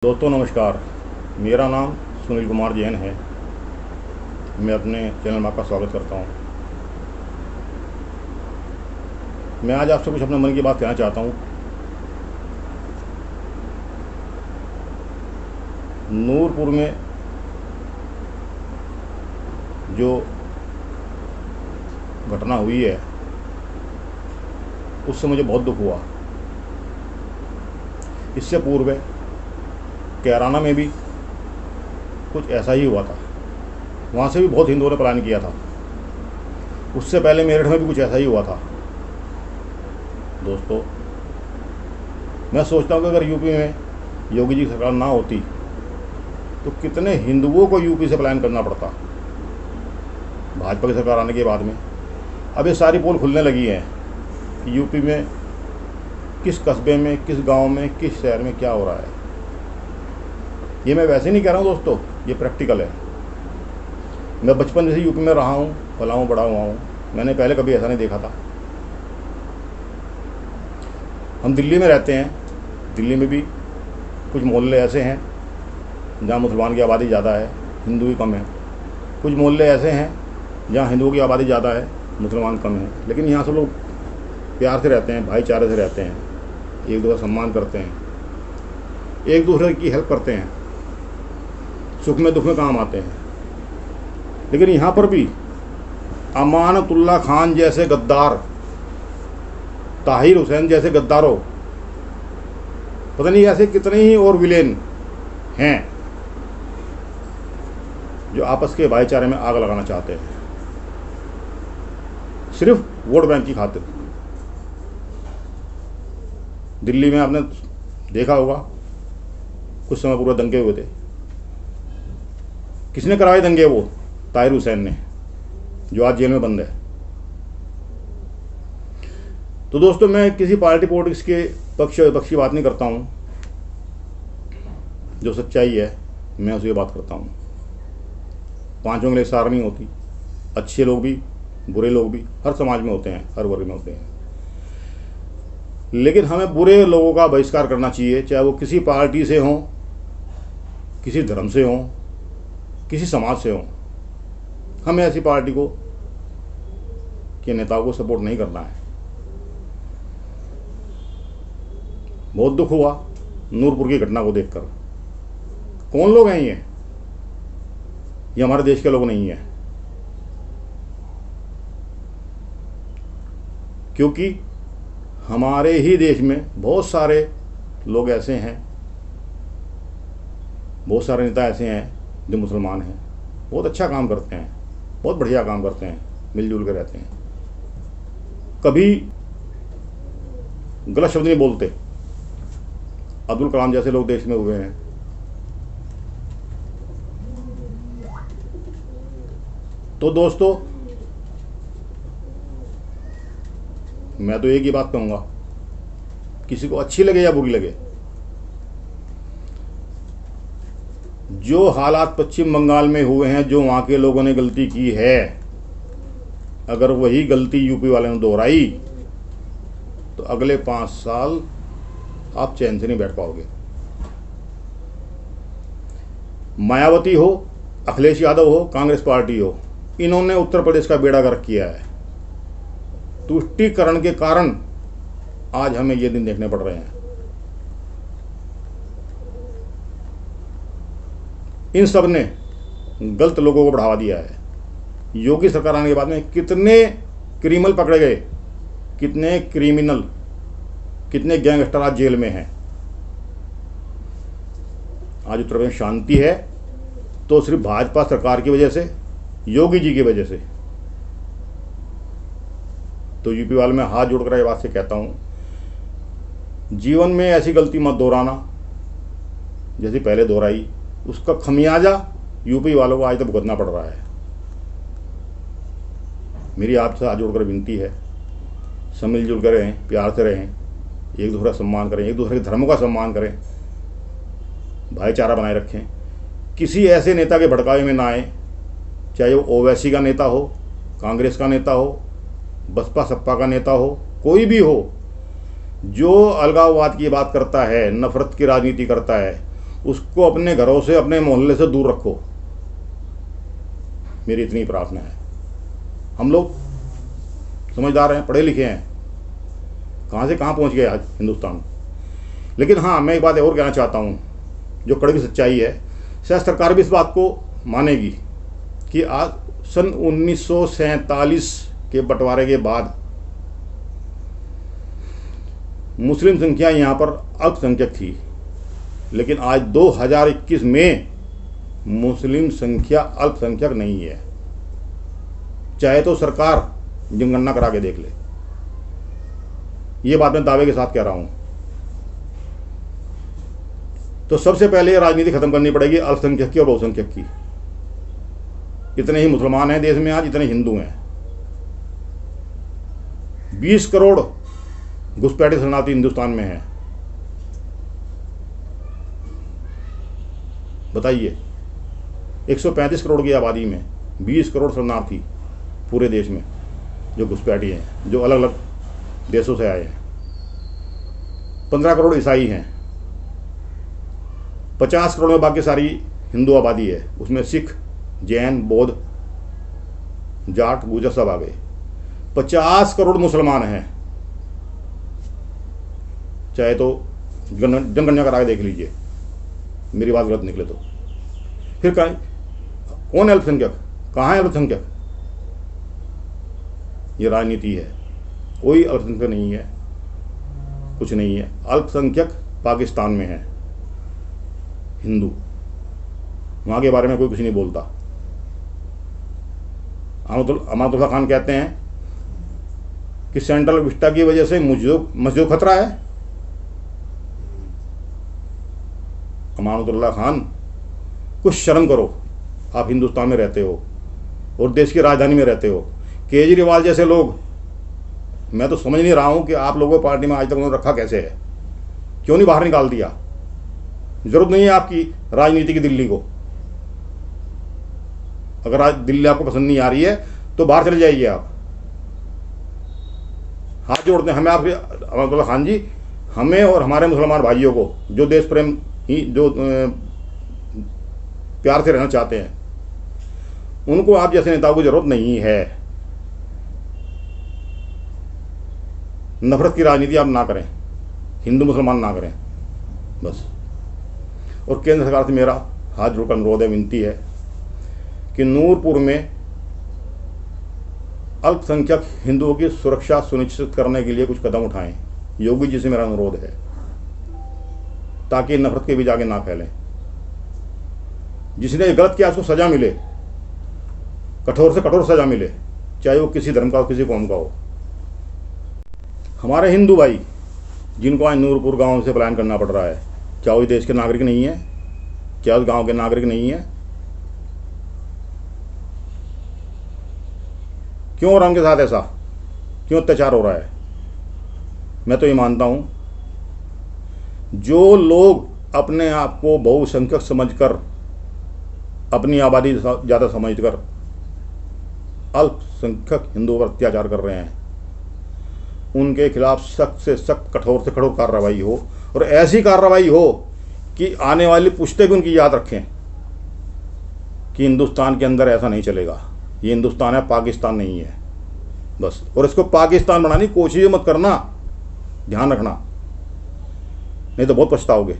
दोस्तों नमस्कार। मेरा नाम सुनील कुमार जैन है। मैं अपने चैनल में आपका स्वागत करता हूं। मैं आज आपसे कुछ अपने मन की बात कहना चाहता हूं। नूरपुर में जो घटना हुई है उससे मुझे बहुत दुख हुआ। इससे पूर्व कैराना में भी कुछ ऐसा ही हुआ था। वहाँ से भी बहुत हिंदुओं ने पलायन किया था। उससे पहले मेरठ में भी कुछ ऐसा ही हुआ था। दोस्तों, मैं सोचता हूँ कि अगर यूपी में योगी जी की सरकार ना होती तो कितने हिंदुओं को यूपी से पलायन करना पड़ता। भाजपा की सरकार आने के बाद में अब ये सारी पोल खुलने लगी हैं कि यूपी में किस कस्बे में, किस गांव में, किस शहर में क्या हो रहा है। ये मैं वैसे नहीं कह रहा हूँ दोस्तों, ये प्रैक्टिकल है। मैं बचपन से यूपी में रहा हूँ, पला हूँ, बड़ा हुआ हूँ। मैंने पहले कभी ऐसा नहीं देखा था। हम दिल्ली में रहते हैं। दिल्ली में भी कुछ मोहल्ले ऐसे हैं जहाँ मुसलमान की आबादी ज़्यादा है, हिंदू ही कम है। कुछ मोहल्ले ऐसे हैं जहाँ हिंदुओं की आबादी ज़्यादा है, मुसलमान कम है। लेकिन यहाँ सब लोग प्यार से रहते हैं, भाईचारे से रहते हैं, एक दूसरे का सम्मान करते हैं, एक दूसरे की हेल्प करते हैं, सुख में दुख में काम आते हैं। लेकिन यहाँ पर भी अमानतुल्लाह खान जैसे गद्दार, ताहिर हुसैन जैसे गद्दारों, पता नहीं ऐसे कितने ही और विलेन हैं जो आपस के भाईचारे में आग लगाना चाहते हैं, सिर्फ वोट बैंक की खातिर। दिल्ली में आपने देखा होगा कुछ समय पूर्व दंगे हुए थे। किसने कराए दंगे? वो ताहिर हुसैन ने, जो आज जेल में बंद है। तो दोस्तों, मैं किसी पार्टी पॉलिटिक्स के पक्ष की बात नहीं करता हूँ। जो सच्चाई है मैं उसी की बात करता हूँ। पांचों के लिए सार नहीं होती। अच्छे लोग भी, बुरे लोग भी हर समाज में होते हैं, हर वर्ग में होते हैं। लेकिन हमें बुरे लोगों का बहिष्कार करना चाहिए, चाहे वो किसी पार्टी से हों, किसी धर्म से हों, किसी समाज से हों। हमें ऐसी पार्टी को के नेताओं को सपोर्ट नहीं करना है। बहुत दुख हुआ नूरपुर की घटना को देखकर। कौन लोग हैं ये हमारे देश के लोग नहीं हैं। क्योंकि हमारे ही देश में बहुत सारे लोग ऐसे हैं, बहुत सारे नेता ऐसे हैं जो मुसलमान हैं, बहुत अच्छा काम करते हैं, बहुत बढ़िया काम करते हैं, मिलजुल कर रहते हैं, कभी गलत शब्द नहीं बोलते। अब्दुल कलाम जैसे लोग देश में हुए हैं। तो दोस्तों, मैं तो एक ही बात कहूंगा, किसी को अच्छी लगे या बुरी लगे, जो हालात पश्चिम बंगाल में हुए हैं, जो वहाँ के लोगों ने गलती की है, अगर वही गलती यूपी वाले ने दोहराई तो अगले 5 साल आप चैन से नहीं बैठ पाओगे। मायावती हो, अखिलेश यादव हो, कांग्रेस पार्टी हो, इन्होंने उत्तर प्रदेश का बेड़ा गर्क किया है। तुष्टीकरण के कारण आज हमें ये दिन देखने पड़ रहे हैं। इन सब ने गलत लोगों को बढ़ावा दिया है। योगी सरकार आने के बाद में कितने क्रिमिनल पकड़े गए, कितने क्रिमिनल, कितने गैंगस्टर आज जेल में हैं। आज उत्तर प्रदेश में शांति है तो सिर्फ भाजपा सरकार की वजह से, योगी जी की वजह से। तो यूपी वाले में हाथ जोड़कर ये बात से कहता हूं, जीवन में ऐसी गलती मत दोहराना जैसी पहले दोहराई। उसका खमियाजा यूपी वालों को आज तक भुगतना पड़ रहा है। मेरी आपसे हाथ जोड़कर विनती है, सब मिलजुल कर रहें, प्यार से रहें, एक दूसरे का सम्मान करें, एक दूसरे के धर्मों का सम्मान करें, भाईचारा बनाए रखें। किसी ऐसे नेता के भड़कावे में ना आए, चाहे वो ओवैसी का नेता हो, कांग्रेस का नेता हो, बसपा सपा का नेता हो, कोई भी हो, जो अलगाववाद की बात करता है, नफरत की राजनीति करता है, उसको अपने घरों से, अपने मोहल्ले से दूर रखो। मेरी इतनी प्रार्थना है। हम लोग समझदार हैं, पढ़े लिखे हैं, कहाँ से कहाँ पहुँच गए आज हिंदुस्तान। लेकिन हाँ, मैं एक बात और कहना चाहता हूँ जो कड़वी सच्चाई है, शायद सरकार भी इस बात को मानेगी कि आज सन 1947 के बंटवारे के बाद मुस्लिम संख्या यहाँ पर अल्पसंख्यक थी, लेकिन आज 2021 में मुस्लिम संख्या अल्पसंख्यक नहीं है। चाहे तो सरकार जनगणना करा के देख ले, ये बात मैं दावे के साथ कह रहा हूँ। तो सबसे पहले राजनीति खत्म करनी पड़ेगी अल्पसंख्यक की और बहुसंख्यक की। इतने ही मुसलमान हैं देश में आज, इतने हिंदू हैं। 20 करोड़ घुसपैठे शरणार्थी हिंदुस्तान में हैं। बताइए, 135 करोड़ की आबादी में 20 करोड़ शरणार्थी पूरे देश में जो घुसपैठी हैं, जो अलग अलग देशों से आए हैं। 15 करोड़ ईसाई हैं। 50 करोड़ में बाकी सारी हिंदू आबादी है, उसमें सिख, जैन, बौद्ध, जाट, गुर्जर सब आ गए। 50 करोड़ मुसलमान हैं। चाहे तो जनगणना करा के देख लीजिए, मेरी बात गलत निकले तो। फिर कौन है अल्पसंख्यक, कहाँ है अल्पसंख्यक? ये राजनीति है। कोई अल्पसंख्यक नहीं है, कुछ नहीं है। अल्पसंख्यक पाकिस्तान में है, हिंदू, वहाँ के बारे में कोई कुछ नहीं बोलता। अमातुल्लाह खान कहते हैं कि सेंट्रल विस्टा की वजह से मुझे खतरा है। अमानुल्लाह खान, कुछ शर्म करो। आप हिंदुस्तान में रहते हो और देश की राजधानी में रहते हो। केजरीवाल जैसे लोग, मैं तो समझ नहीं रहा हूं कि आप लोगों को पार्टी में आज तक उन्होंने रखा कैसे है। क्यों नहीं बाहर निकाल दिया? जरूरत नहीं है आपकी राजनीति की दिल्ली को। अगर आज दिल्ली आपको पसंद नहीं आ रही है तो बाहर चले जाइए आप। हाथ जोड़ते हैं हमें आपके अमानुल्लाह खान जी, हमें और हमारे मुसलमान भाइयों को जो देश प्रेम ही, जो प्यार से रहना चाहते हैं, उनको आप जैसे नेताओं की जरूरत नहीं है। नफरत की राजनीति आप ना करें, हिंदू मुसलमान ना करें बस। और केंद्र सरकार से मेरा हाथ जोड़कर अनुरोध है, विनती है कि नूरपुर में अल्पसंख्यक हिंदुओं की सुरक्षा सुनिश्चित करने के लिए कुछ कदम उठाएं। योगी जी से मेरा अनुरोध है, ताकि नफरत के बीज आगे ना फैलें। जिसने गलत किया उसको सजा मिले, कठोर से कठोर सजा मिले, चाहे वो किसी धर्म का हो, किसी कौम का हो। हमारे हिंदू भाई जिनको आज नूरपुर गांव से पलायन करना पड़ रहा है, क्या वो देश के नागरिक नहीं है? क्या उस गांव के नागरिक नहीं है? क्यों हो रहा उनके साथ ऐसा? क्यों अत्याचार हो रहा है? मैं तो ये मानता हूं, जो लोग अपने आप को बहुसंख्यक समझकर, अपनी आबादी ज़्यादा समझकर अल्पसंख्यक हिंदुओं पर अत्याचार कर रहे हैं, उनके खिलाफ सख्त से सख्त, कठोर से कठोर कार्रवाई हो। और ऐसी कार्रवाई हो कि आने वाली पुश्तें भी उनकी याद रखें कि हिंदुस्तान के अंदर ऐसा नहीं चलेगा। ये हिंदुस्तान है, पाकिस्तान नहीं है बस। और इसको पाकिस्तान बनाने की कोशिश मत करना, ध्यान रखना, नहीं तो बहुत पछताओगे।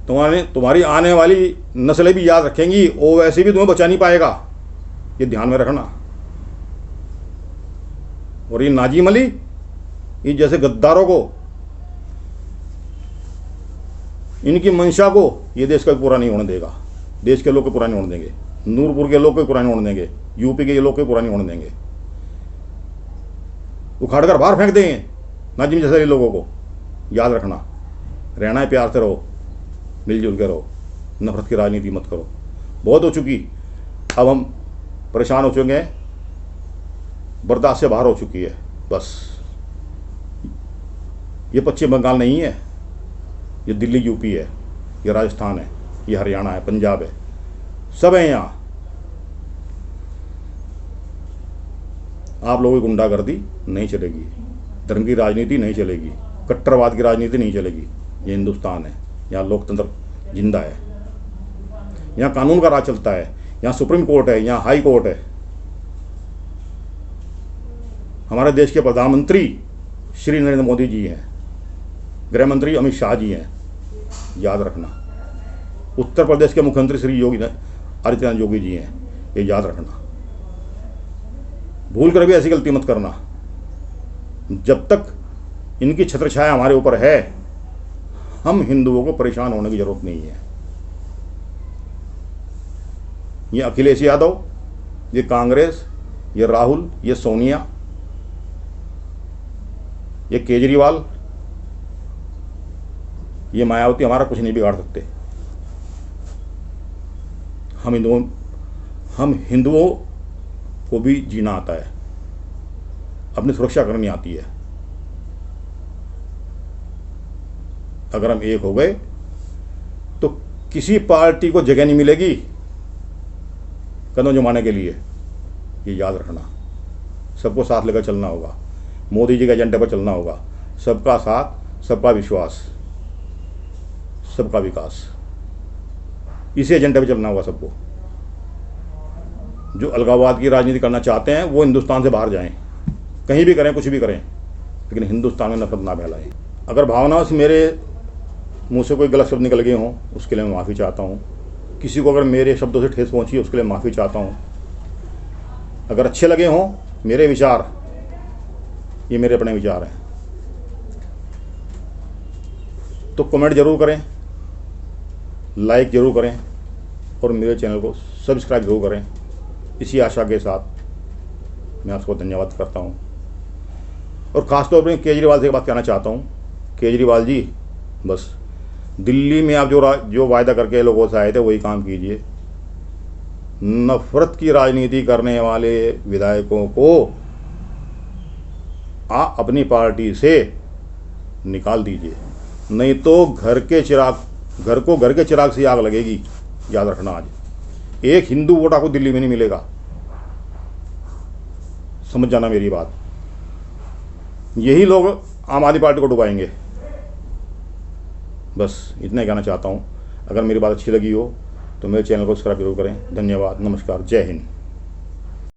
तुम्हारी आने वाली नस्लें भी याद रखेंगी, वो वैसे भी तुम्हें बचा नहीं पाएगा, ये ध्यान में रखना। और ये नाजिम अली, ये जैसे गद्दारों को, इनकी मंशा को ये देश का पूरा नहीं होने देगा। देश के लोग को पूरा नहीं होने देंगे, नूरपुर के लोग को पूरा नहीं होने देंगे, यूपी के लोग को पूरा नहीं होने देंगे। उखाड़कर बाहर फेंक देंगे नाजिम जैसे लोगों को। याद रखना, रहना है प्यार से रहो, मिलजुल के रहो, नफरत की राजनीति मत करो। बहुत हो चुकी, अब हम परेशान हो चुके हैं, बर्दाश्त से बाहर हो चुकी है बस। ये पश्चिम बंगाल नहीं है, ये दिल्ली यूपी है, ये राजस्थान है, ये हरियाणा है, पंजाब है, सब है यहाँ। आप लोगों की गुंडागर्दी नहीं चलेगी, धर्म की राजनीति नहीं चलेगी, कट्टरवाद की राजनीति नहीं चलेगी। ये हिंदुस्तान है, यहाँ लोकतंत्र जिंदा है, यहाँ कानून का राज चलता है, यहाँ सुप्रीम कोर्ट है, यहाँ हाई कोर्ट है। हमारे देश के प्रधानमंत्री श्री नरेंद्र मोदी जी हैं, गृह मंत्री अमित शाह जी हैं, याद रखना। उत्तर प्रदेश के मुख्यमंत्री श्री योगी आदित्यनाथ योगी जी हैं, ये याद रखना। भूल कर भी ऐसी गलती मत करना। जब तक इनकी छत्रछाया हमारे ऊपर है, हम हिंदुओं को परेशान होने की जरूरत नहीं है। ये अखिलेश यादव, ये कांग्रेस, ये राहुल, ये सोनिया, ये केजरीवाल, ये मायावती हमारा कुछ नहीं बिगाड़ सकते। हम हिंदुओं को भी जीना आता है, अपनी सुरक्षा करनी आती है। अगर हम एक हो गए तो किसी पार्टी को जगह नहीं मिलेगी कदम जमाने के लिए, ये याद रखना। सबको साथ लेकर चलना होगा, मोदी जी के एजेंडे पर चलना होगा। सबका साथ, सबका विश्वास, सबका विकास, इसी एजेंडे पर चलना होगा सबको। जो अलगाववाद की राजनीति करना चाहते हैं वो हिंदुस्तान से बाहर जाएं, कहीं भी करें, कुछ भी करें, लेकिन हिंदुस्तान में नफरत ना फैलाएं। अगर भावनाओं से मेरे मुंह से कोई गलत शब्द निकल गए हों, उसके लिए मैं माफ़ी चाहता हूँ। किसी को अगर मेरे शब्दों से ठेस पहुँची है, उसके लिए माफ़ी चाहता हूँ। अगर अच्छे लगे हों मेरे विचार, ये मेरे अपने विचार हैं, तो कमेंट जरूर करें, लाइक जरूर करें और मेरे चैनल को सब्सक्राइब जरूर करें। इसी आशा के साथ मैं आपको धन्यवाद करता हूं। और ख़ासतौर पर केजरीवाल से एक बात कहना चाहता हूं। केजरीवाल जी, बस दिल्ली में आप जो वायदा करके लोगों से आए थे वही काम कीजिए। नफरत की राजनीति करने वाले विधायकों को आप अपनी पार्टी से निकाल दीजिए, नहीं तो घर के चिराग से आग लगेगी। याद रखना, आज एक हिंदू वोट आपको दिल्ली में नहीं मिलेगा, समझ जाना मेरी बात। यही लोग आम आदमी पार्टी को डुबाएंगे। बस इतना ही कहना चाहता हूँ। अगर मेरी बात अच्छी लगी हो तो मेरे चैनल को सब्सक्राइब जरूर करें। धन्यवाद, नमस्कार, जय हिंद।